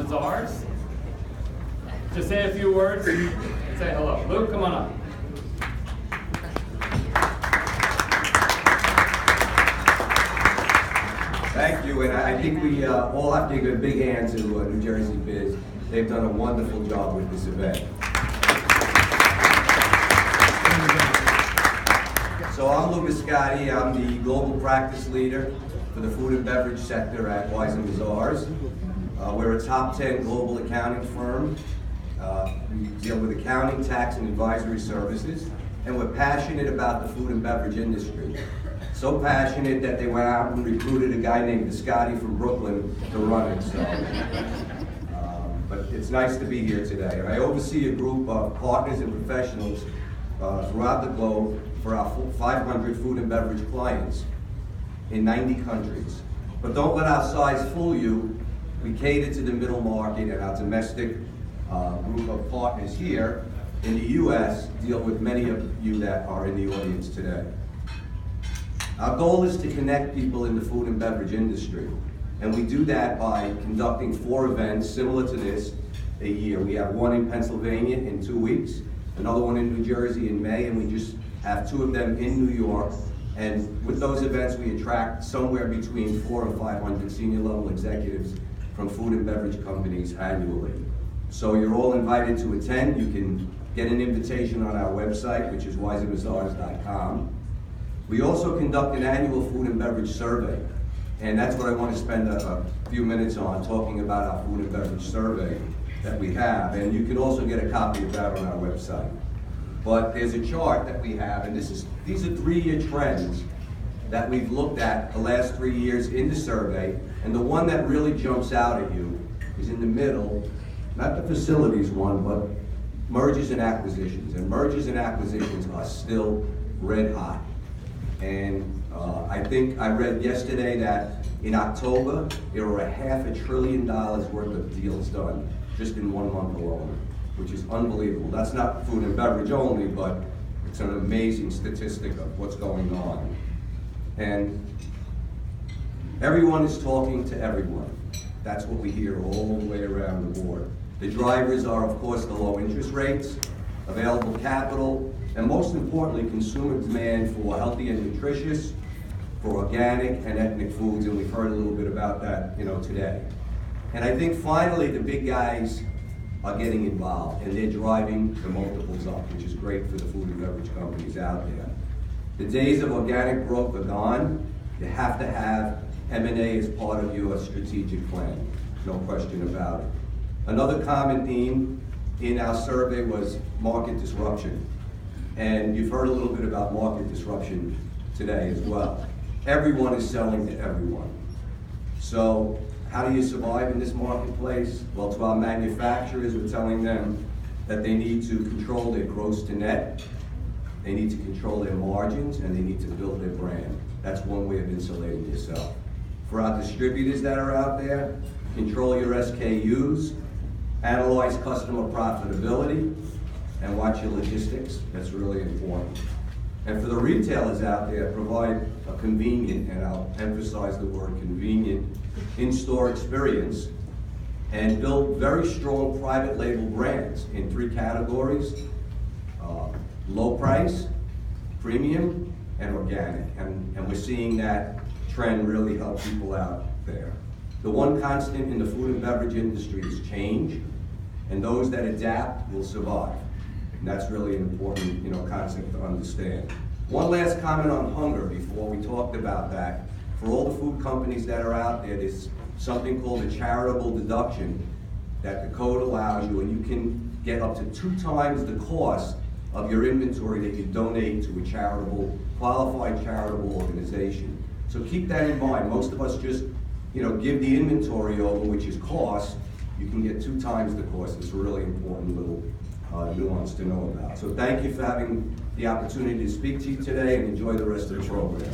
WeiserMazars. Just say a few words and say hello. Luke, come on up. Thank you, and I think we all have to give a big hand to NJBiz. They've done a wonderful job with this event. So I'm Lou Biscotti. I'm the global practice leader for the food and beverage sector at WeiserMazars. We're a top 10 global accounting firm. We deal with accounting, tax, and advisory services, and we're passionate about the food and beverage industry. So passionate that they went out and recruited a guy named Biscotti from Brooklyn to run it. But it's nice to be here today. I oversee a group of partners and professionals throughout the globe for our 500 food and beverage clients in 90 countries. But don't let our size fool you. We cater to the middle market, and our domestic group of partners here in the U.S. deal with many of you that are in the audience today. Our goal is to connect people in the food and beverage industry, and we do that by conducting 4 events similar to this a year. We have one in Pennsylvania in 2 weeks, another one in New Jersey in May, and we just have 2 of them in New York. And with those events, we attract somewhere between 400 and 500 senior level executives from food and beverage companies annually. So you're all invited to attend. You can get an invitation on our website, which is WeiserMazars.com. We also conduct an annual food and beverage survey, and that's what I want to spend a few minutes on, talking about our food and beverage survey that we have. And you can also get a copy of that on our website. But there's a chart that we have, and these are 3-year trends that we've looked at the last 3 years in the survey. And the one that really jumps out at you is in the middle, not the facilities one, but mergers and acquisitions. And mergers and acquisitions are still red hot. And I think I read yesterday that in October, there were $500 billion worth of deals done just in 1 month alone, which is unbelievable. That's not food and beverage only, but it's an amazing statistic of what's going on. And everyone is talking to everyone. That's what we hear all the way around the board. The drivers are, of course, the low interest rates, available capital, and most importantly, consumer demand for healthy and nutritious, for organic and ethnic foods, and we've heard a little bit about that, today. And I think finally the big guys are getting involved, and they're driving the multiples up, which is great for the food and beverage companies out there. The days of organic growth are gone. You have to have M&A as part of your strategic plan, no question about it. Another common theme in our survey was market disruption. And you've heard a little bit about market disruption today as well. Everyone is selling to everyone. So how do you survive in this marketplace? Well, to our manufacturers, we're telling them that they need to control their gross to net, they need to control their margins, and they need to build their brand. That's one way of insulating yourself. For our distributors that are out there, control your SKUs, analyze customer profitability, and watch your logistics. That's really important. And for the retailers out there, provide a convenient, and I'll emphasize the word convenient, in-store experience, and build very strong private label brands in 3 categories: low price, premium, and organic. And we're seeing that trend really help people out there. The one constant in the food and beverage industry is change, and those that adapt will survive. And that's really an important, concept to understand. One last comment on hunger before we talked about that. For all the food companies that are out there, there's something called a charitable deduction that the code allows you, and you can get up to 2 times the cost of your inventory that you donate to a qualified charitable organization. So keep that in mind. Most of us just, give the inventory over, which is cost. You can get 2 times the cost. It's a really important little nuance to know about. So thank you for having the opportunity to speak to you today, and enjoy the rest of the program.